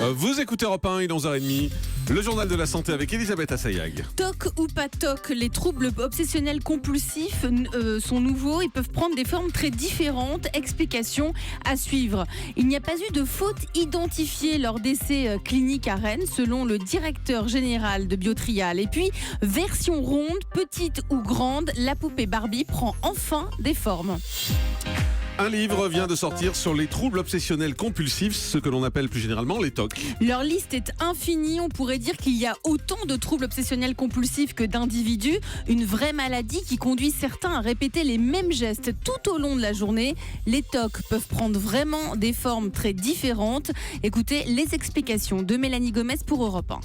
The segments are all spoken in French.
Vous écoutez Europe 1 et dans 11h30, le journal de la santé avec Elisabeth Assayag. TOC ou pas TOC, les troubles obsessionnels compulsifs sont nouveaux et peuvent prendre des formes très différentes. Explication à suivre. Il n'y a pas eu de faute identifiée lors d'essais cliniques à Rennes, selon le directeur général de Biotrial. Et puis, version ronde, petite ou grande, la poupée Barbie prend enfin des formes. Un livre vient de sortir sur les troubles obsessionnels compulsifs, ce que l'on appelle plus généralement les TOC. Leur liste est infinie. On pourrait dire qu'il y a autant de troubles obsessionnels compulsifs que d'individus. Une vraie maladie qui conduit certains à répéter les mêmes gestes tout au long de la journée. Les TOC peuvent prendre vraiment des formes très différentes. Écoutez les explications de Mélanie Gomez pour Europe 1.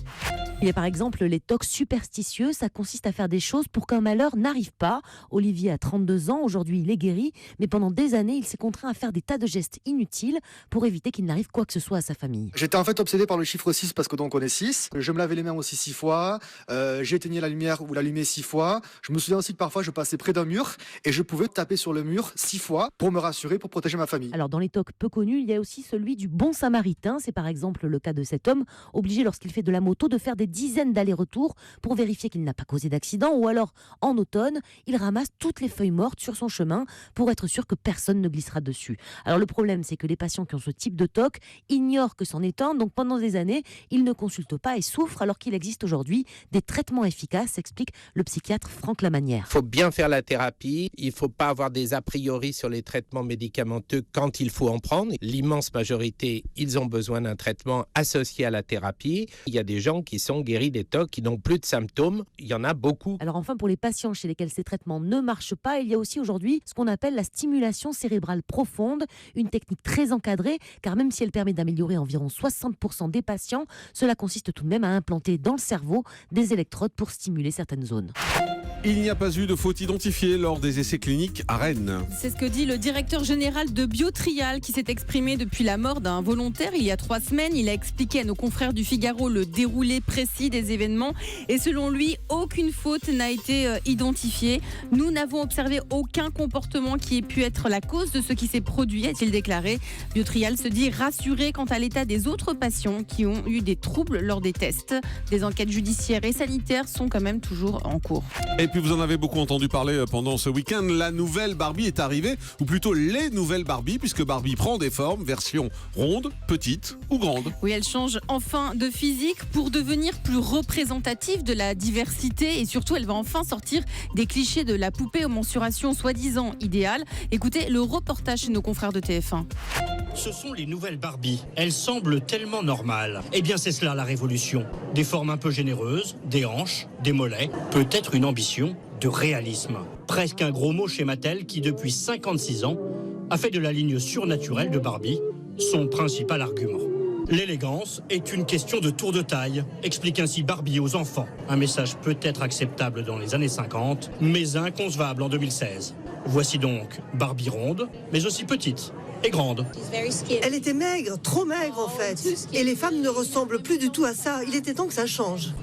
Il y a par exemple les TOC superstitieux, ça consiste à faire des choses pour qu'un malheur n'arrive pas. Olivier a 32 ans, aujourd'hui il est guéri, mais pendant des années il s'est contraint à faire des tas de gestes inutiles pour éviter qu'il n'arrive quoi que ce soit à sa famille. J'étais en fait obsédé par le chiffre 6 parce que donc on est 6. Je me lavais les mains aussi 6 fois, j'éteignais la lumière ou l'allumais 6 fois. Je me souviens aussi que parfois je passais près d'un mur et je pouvais taper sur le mur 6 fois pour me rassurer, pour protéger ma famille. Alors dans les TOC peu connus, il y a aussi celui du bon samaritain. C'est par exemple le cas de cet homme obligé lorsqu'il fait de la moto de faire des dizaines d'allers-retours pour vérifier qu'il n'a pas causé d'accident, ou alors en automne, il ramasse toutes les feuilles mortes sur son chemin pour être sûr que personne ne glissera dessus. Alors le problème, c'est que les patients qui ont ce type de TOC ignorent que c'en est un, donc pendant des années, ils ne consultent pas et souffrent, alors qu'il existe aujourd'hui des traitements efficaces, explique le psychiatre Franck Lamanière. Il faut bien faire la thérapie, il ne faut pas avoir des a priori sur les traitements médicamenteux quand il faut en prendre. L'immense majorité, ils ont besoin d'un traitement associé à la thérapie. Il y a des gens qui sont guéris des TOC, qui n'ont plus de symptômes, il y en a beaucoup. Alors enfin, pour les patients chez lesquels ces traitements ne marchent pas, il y a aussi aujourd'hui ce qu'on appelle la stimulation cérébrale profonde, une technique très encadrée, car même si elle permet d'améliorer environ 60% des patients, cela consiste tout de même à implanter dans le cerveau des électrodes pour stimuler certaines zones. Il n'y a pas eu de faute identifiée lors des essais cliniques à Rennes. C'est ce que dit le directeur général de Biotrial qui s'est exprimé depuis la mort d'un volontaire il y a 3 semaines. Il a expliqué à nos confrères du Figaro le déroulé précis des événements et selon lui, aucune faute n'a été identifiée. Nous n'avons observé aucun comportement qui ait pu être la cause de ce qui s'est produit, a-t-il déclaré. Biotrial se dit rassuré quant à l'état des autres patients qui ont eu des troubles lors des tests. Des enquêtes judiciaires et sanitaires sont quand même toujours en cours. Et puis vous en avez beaucoup entendu parler pendant ce week-end. La nouvelle Barbie est arrivée, ou plutôt les nouvelles Barbie, puisque Barbie prend des formes, version ronde, petite ou grande. Oui, elle change enfin de physique pour devenir plus représentative de la diversité et surtout elle va enfin sortir des clichés de la poupée aux mensurations soi-disant idéales. Écoutez le reportage chez nos confrères de TF1. Ce sont les nouvelles Barbie. Elles semblent tellement normales. Eh bien, c'est cela la révolution. Des formes un peu généreuses, des hanches, des mollets, peut-être une ambition de réalisme. Presque un gros mot chez Mattel qui, depuis 56 ans, a fait de la ligne surnaturelle de Barbie son principal argument. L'élégance est une question de tour de taille, explique ainsi Barbie aux enfants. Un message peut-être acceptable dans les années 50, mais inconcevable en 2016. Voici donc Barbie ronde, mais aussi petite et grande. Elle était maigre, trop maigre en fait. Et les femmes ne ressemblent plus du tout à ça. Il était temps que ça change.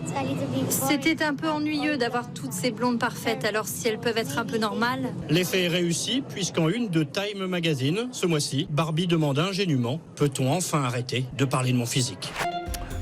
C'était un peu ennuyeux d'avoir toutes ces blondes parfaites, alors si elles peuvent être un peu normales. L'effet est réussi puisqu'en une de Time Magazine, ce mois-ci, Barbie demande ingénument « Peut-on enfin arrêter de parler de mon physique ?»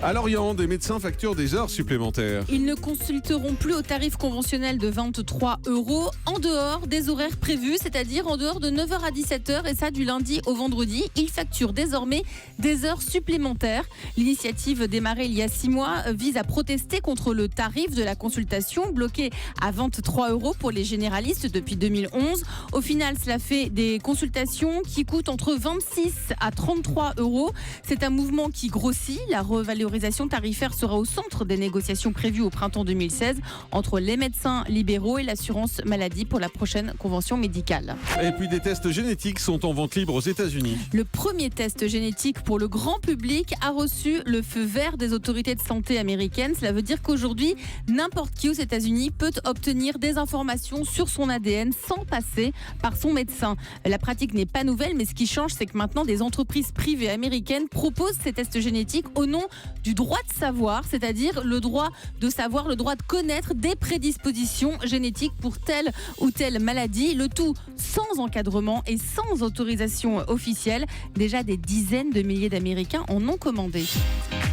À Lorient, des médecins facturent des heures supplémentaires. Ils ne consulteront plus au tarif conventionnel de 23 € en dehors des horaires prévus, c'est-à-dire en dehors de 9h à 17h et ça du lundi au vendredi. Ils facturent désormais des heures supplémentaires. L'initiative démarrée il y a 6 mois vise à protester contre le tarif de la consultation bloqué à 23 € pour les généralistes depuis 2011. Au final, cela fait des consultations qui coûtent entre 26 à 33 €. C'est un mouvement qui grossit. La revalorisation tarifaire sera au centre des négociations prévues au printemps 2016 entre les médecins libéraux et l'assurance maladie pour la prochaine convention médicale. Et puis des tests génétiques sont en vente libre aux États-Unis. Le premier test génétique pour le grand public a reçu le feu vert des autorités de santé américaines. Cela veut dire qu'aujourd'hui, n'importe qui aux États-Unis peut obtenir des informations sur son ADN sans passer par son médecin. La pratique n'est pas nouvelle, mais ce qui change, c'est que maintenant des entreprises privées américaines proposent ces tests génétiques au nom du droit de savoir, c'est-à-dire le droit de savoir, le droit de connaître des prédispositions génétiques pour telle ou telle maladie, le tout sans encadrement et sans autorisation officielle. Déjà des dizaines de milliers d'Américains en ont commandé.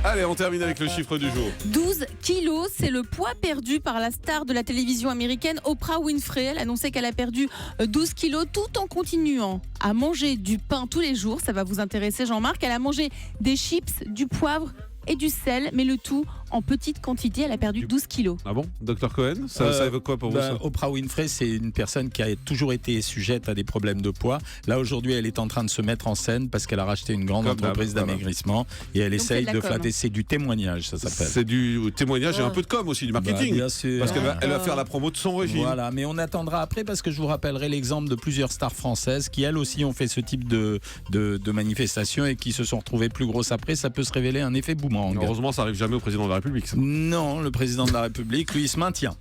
Allez, on termine avec le chiffre du jour. 12 kilos, c'est le poids perdu par la star de la télévision américaine Oprah Winfrey. Elle annonçait qu'elle a perdu 12 kilos tout en continuant à manger du pain tous les jours. Ça va vous intéresser, Jean-Marc. Elle a mangé des chips, du poivre et du sel, mais le tout en petite quantité. Elle a perdu 12 kilos. Ah bon, Dr Cohen, ça évoque quoi pour vous ça Oprah Winfrey, c'est une personne qui a toujours été sujette à des problèmes de poids. Là, aujourd'hui, elle est en train de se mettre en scène parce qu'elle a racheté une grande entreprise d'amaigrissement et elle essaye de flatter. C'est du témoignage, ça s'appelle. C'est du témoignage et un peu de com aussi, du marketing. Bien sûr. Parce qu'elle va faire la promo de son régime. Voilà, mais on attendra après parce que je vous rappellerai l'exemple de plusieurs stars françaises qui, elles aussi, ont fait ce type de manifestations et qui se sont retrouvées plus grosses après. Ça peut se révéler un effet boomerang. Heureusement, ça arrive jamais au président de la République. Ça. Non, le président de la République, lui, il se maintient.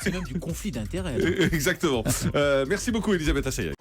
C'est même du conflit d'intérêts. Exactement. Merci beaucoup, Elisabeth Assayag.